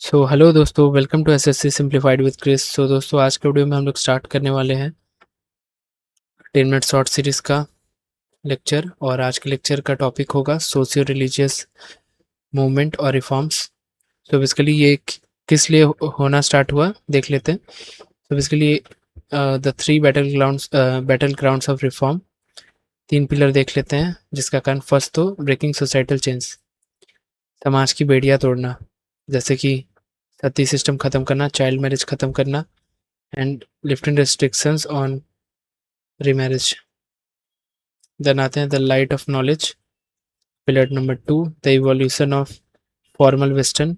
सो hello दोस्तों, welcome to SSC simplified with Chris. So दोस्तों, आज के वीडियो में हम लोग स्टार्ट करने वाले हैं 10 मिनट शॉर्ट सीरीज का लेक्चर। और आज के लेक्चर का टॉपिक होगा सोशियो रिलीजियस मूवमेंट और रिफॉर्म्स। तो बेसिकली ये किस लिए होना स्टार्ट हुआ देख लेते हैं। तो basically the three battle grounds of reform, तीन पिलर देख लेते हैं जिसका कारण फर्स्ट तो ब्रेकिंग सोसाइटल चेंज, समाज की बेड़ियाँ तोड़ना, जैसे कि सती सिस्टम खत्म करना, चाइल्ड मैरिज खत्म करना and lifting restrictions on remarriage. Then आते हैं the light of knowledge, pillar number 2 the evolution of formal western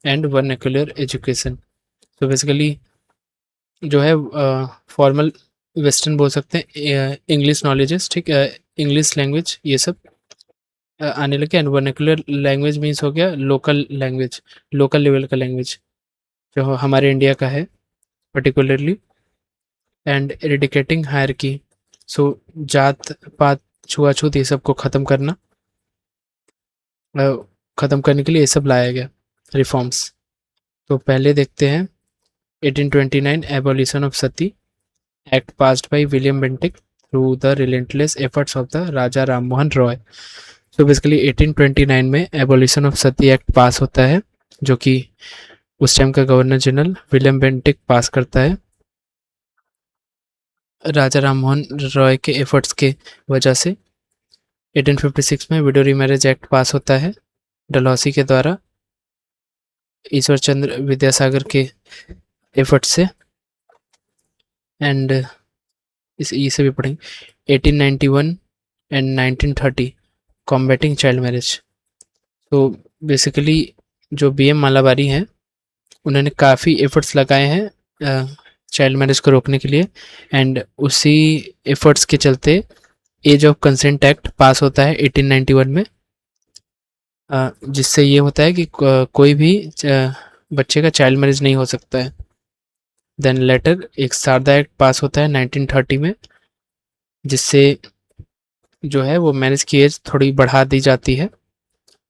and vernacular education. तो बेसिकली जो है फॉर्मल वेस्टर्न बोल सकते हैं, इंग्लिश नॉलेजेस, ठीक है, इंग्लिश लैंग्वेज ये सब आने लगे। एंड वर्नाक्युलर लैंग्वेज मीन्स हो गया लोकल लैंग्वेज, लोकल लेवल का लैंग्वेज जो हमारे इंडिया का है पर्टिकुलरली। एंड एरिडिकेटिंग हायरकी, सो जात पात छुआछूत ये सब को ख़त्म करना, ख़त्म करने के लिए ये सब लाया गया रिफॉर्म्स। तो पहले देखते हैं 1829 abolition of sati act passed by William Bentinck through the relentless efforts of the Raja Ram Mohan Roy. तो बेसिकली 1829 में abolition of sati act pass होता है, जो कि उस टाइम का governor general William Bentinck pass करता है राजा राम मोहन रॉय के एफर्ट्स के वजह से। 1856 में विडो रीमैरिज एक्ट पास होता है डलहौसी के द्वारा ईश्वर चंद्र विद्यासागर के एफर्ट से। एंड इसे भी पढ़ेंगे 1891 एंड 1930 कॉम्बैटिंग चाइल्ड मैरिज। तो बेसिकली जो बीएम मालाबारी हैं उन्होंने काफ़ी एफर्ट्स लगाए हैं चाइल्ड मैरिज को रोकने के लिए। एंड उसी एफर्ट्स के चलते age of consent act pass होता है 1891 में, जिससे ये होता है कि कोई भी बच्चे का चाइल्ड मैरिज नहीं हो सकता है। देन लेटर एक शारदा एक्ट पास होता है 1930 में, जिससे जो है वो मैरिज की एज थोड़ी बढ़ा दी जाती है।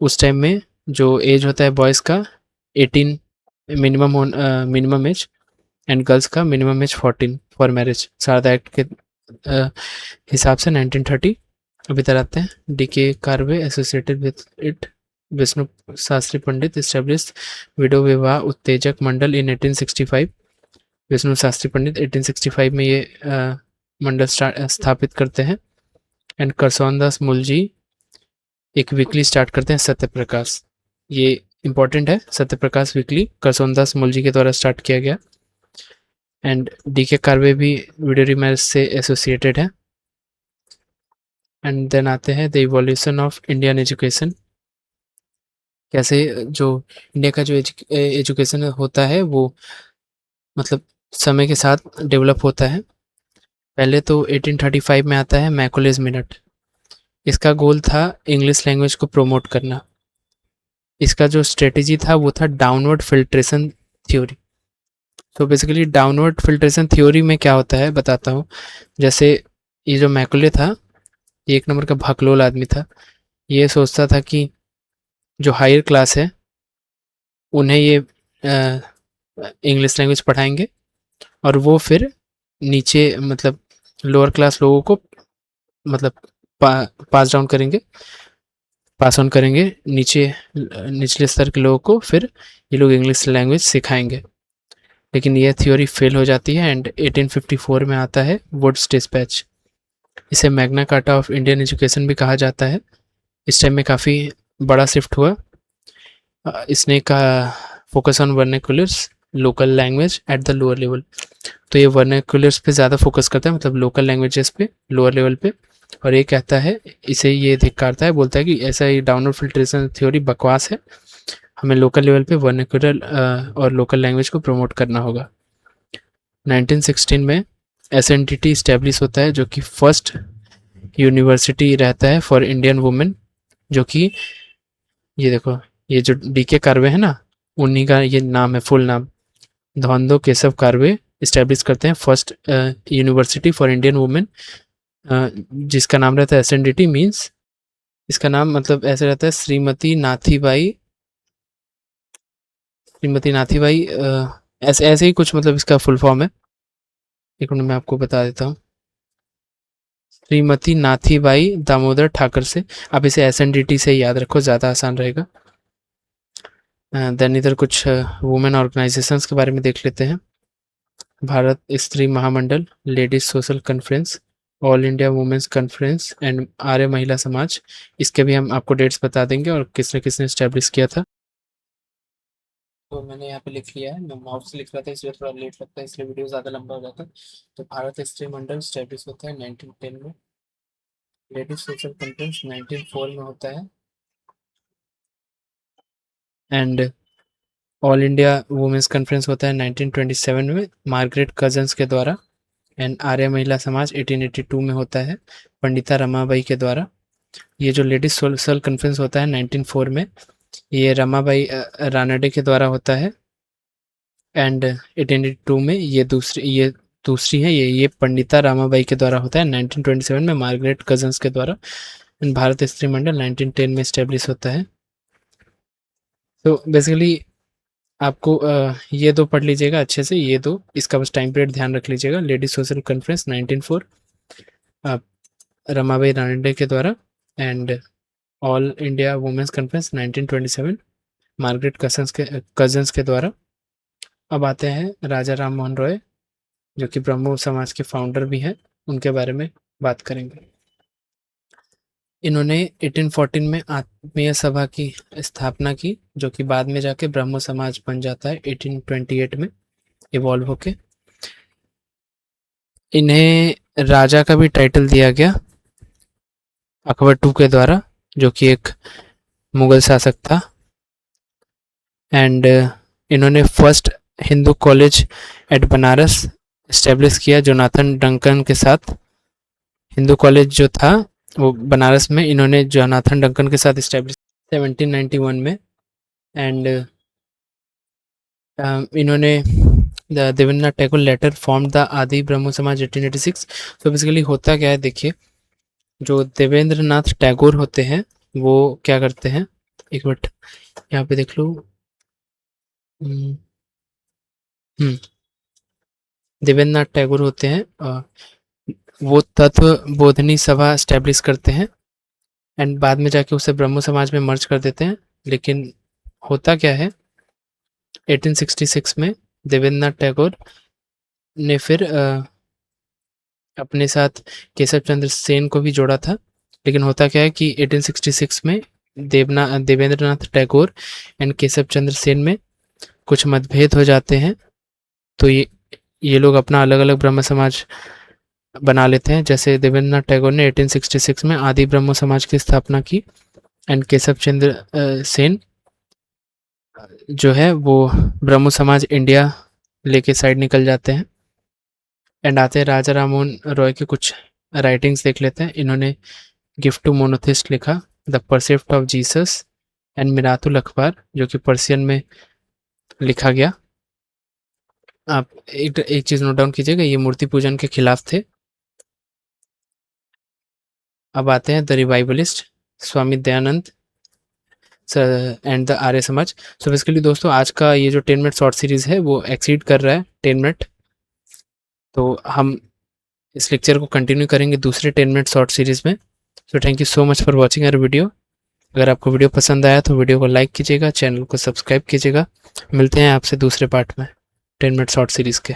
उस टाइम में जो एज होता है बॉयज़ का 18 मिनिमम एज, एंड गर्ल्स का minimum age 14 for marriage, Sharda act के हिसाब से 1930। अभी तरह आते हैं डी के Karve associated with it Vishnu Shastri Pandit establish window विवाह उत्तेजक मंडल इन 1865। विष्णु शास्त्री पंडित 1865 में ये मंडल स्थापित करते हैं। एंड करसौन दास मुलजी एक वीकली स्टार्ट करते हैं सत्य प्रकाश, ये इंपॉर्टेंट है, सत्य प्रकाश वीकली करसौन दास मुलजी के द्वारा स्टार्ट किया गया। एंड डी के कार्वे भी विडो रीमैरिज से एसोसिएटेड है। एंड देन आते हैं the evolution of Indian education, कैसे जो इंडिया का जो एजुकेशन होता है वो मतलब समय के साथ डेवलप होता है। पहले तो 1835 में आता है मैकुलेज मिनट, इसका गोल था इंग्लिश लैंग्वेज को प्रमोट करना। इसका जो स्ट्रेटेजी था वो था डाउनवर्ड फिल्ट्रेशन थ्योरी। तो बेसिकली डाउनवर्ड फिल्ट्रेशन थ्योरी में क्या होता है बताता हूँ। जैसे ये जो मैकुले था, ये एक नंबर का भकलोल आदमी था। ये सोचता था कि जो हायर क्लास है उन्हें ये इंग्लिश लैंग्वेज पढ़ाएंगे और वो फिर नीचे मतलब लोअर क्लास लोगों को मतलब पास डाउन करेंगे, पास ऑन करेंगे निचले स्तर के लोगों को, फिर ये लोग इंग्लिश लैंग्वेज सिखाएंगे। लेकिन यह थ्योरी फेल हो जाती है एंड 1854 में आता है वुड्स डिस्पैच। इसे Magna carta of Indian education भी कहा जाता है। इस टाइम में काफ़ी बड़ा शिफ्ट हुआ। इसने कहा focus on vernaculars local language at the lower level. तो ये वर्नाक्युलर्स पे ज़्यादा फोकस करता है, मतलब लोकल लैंग्वेजेस पे लोअर लेवल पे। और ये कहता है, इसे ये धिक्कारता है, बोलता है कि ऐसा ही डाउनवर्ड फिल्ट्रेशन थ्योरी बकवास है, हमें लोकल लेवल पे वर्नाक्युलर और लोकल लैंग्वेज को प्रमोट करना होगा। 1916 में एसएनडीटी इस्टेब्लिश होता है, जो कि फर्स्ट यूनिवर्सिटी रहता है फॉर इंडियन वुमेन, जो कि ये देखो, ये जो डी के कार्वे है ना, उन्हीं का ये नाम है, फुल नाम धौंदो केशव कार्वे इस्टेब्लिश करते हैं first university for Indian women, जिसका नाम रहता है एसएनडीटी। मीन्स इसका नाम मतलब ऐसे रहता है श्रीमती नाथीबाई श्रीमती नाथीबाई ऐसे ऐसे ही कुछ मतलब इसका फुल फॉर्म है। एक मिनट मैं आपको बता देता हूँ। श्रीमती नाथीबाई दामोदर ठाकर से, आप इसे SNDT से याद रखो, ज़्यादा आसान रहेगा। देन इधर कुछ वुमेन ऑर्गेनाइजेशंस के बारे में देख लेते हैं। Bharat Stri Mahamandal, ladies social conference, all India women's conference and Arya Mahila Samaj, इसके भी हम आपको डेट्स बता देंगे और किसने किसने इस्टेब्लिश किया था। तो मैंने यहाँ पे लिख लिया है, मैं माउस से लिख रहा था इसलिए थोड़ा लेट लगता है, इसलिए वीडियो ज़्यादा लंबा हो जाता है। तो भारत स्त्री मंडल इस्टेब्लिश होता है 1910 में, लेडीज सोशल कॉन्फ्रेंस 1904 में होता है, and all India women's conference होता है 1927 में मार्गरेट कजन्स के द्वारा, एंड आर्य महिला समाज 1882 में होता है पंडिता रमाबाई के द्वारा। ये जो लेडीज सोशल कॉन्फ्रेंस होता है 1904 में, ये रमाबाई रानडे के द्वारा होता है, एंड 1882 में ये दूसरी है, ये पंडिता रामाबाई के द्वारा होता है। 1927 में मार्गरेट कजन्स के द्वारा। भारत स्त्री मंडल 1910 में इस्टेब्लिश होता है। तो बेसिकली आपको ये दो पढ़ लीजिएगा अच्छे से, ये दो, इसका बस टाइम पीरियड ध्यान रख लीजिएगा। Ladies social conference 1904 Ramabai Ranade के द्वारा, and all India women's conference 1927 Margaret Cousins के द्वारा। अब आते हैं राजा राम मोहन रॉय, जो कि ब्रह्मो समाज के फाउंडर भी हैं, उनके बारे में बात करेंगे। इन्होंने 1814 में आत्मीय सभा की स्थापना की, जो कि बाद में जाके ब्रह्मो समाज बन जाता है 1828 में इवॉल्व होके। इन्हें राजा का भी टाइटल दिया गया अकबर II के द्वारा, जो कि एक मुगल शासक था, एंड इन्होंने first Hindu college eight Banaras establish किया जोनाथन डंकन के साथ। हिंदू कॉलेज जो था वो बनारस में इन्होंने जोनाथन डंकन के साथ इस्टेब्लिश 1791 में, एंड इन्होंने Devendranath Tagore later form the Adi Brahmo समाज 1886। तो बेसिकली होता क्या है देखिए, जो देवेंद्रनाथ टैगोर होते हैं वो क्या करते हैं, एक मिनट यहाँ पे देख लो। देवेंद्रनाथ टैगोर होते हैं, वो तत्व बोधनी सभा इस्टेब्लिश करते हैं, एंड बाद में जाके उसे ब्रह्मो समाज में मर्ज कर देते हैं। लेकिन होता क्या है, 1866 में देवेंद्रनाथ टैगोर ने फिर अपने साथ केशव चंद्र सेन को भी जोड़ा था। लेकिन होता क्या है कि 1866 में देवेंद्रनाथ टैगोर एंड केशव चंद्र सेन में कुछ मतभेद हो जाते हैं, तो ये लोग अपना अलग अलग ब्रह्म समाज बना लेते हैं। जैसे देवेंद्रनाथ टैगोर ने 1866 में आदि ब्रह्मो समाज की स्थापना की, एंड केशव चंद्र सेन जो है वो ब्रह्मो समाज इंडिया लेके साइड निकल जाते हैं। एंड आते हैं राजा राम मोहन रॉय के कुछ राइटिंग्स देख लेते हैं। इन्होंने गिफ्ट टू मोनोथिस्ट लिखा, द परसेप्ट ऑफ जीसस, एंड मिरातुल अखबार, जो कि पर्सियन में लिखा गया। आप एक चीज़ नोट डाउन कीजिएगा, ये मूर्ति पूजन के खिलाफ थे। अब आते हैं the revivalist, Swami Dayanand and the Arya Samaj. So basically दोस्तों आज का ये जो 10 मिनट शॉर्ट सीरीज़ है वो एक्सीड कर रहा है 10 मिनट, तो हम इस लेक्चर को कंटिन्यू करेंगे दूसरे 10 मिनट शॉर्ट सीरीज़ में। So thank you so much for watching our video. अगर आपको वीडियो पसंद आया तो वीडियो को लाइक कीजिएगा, चैनल को सब्सक्राइब कीजिएगा। मिलते हैं आपसे दूसरे पार्ट में 10 मिनट शॉर्ट सीरीज़ के।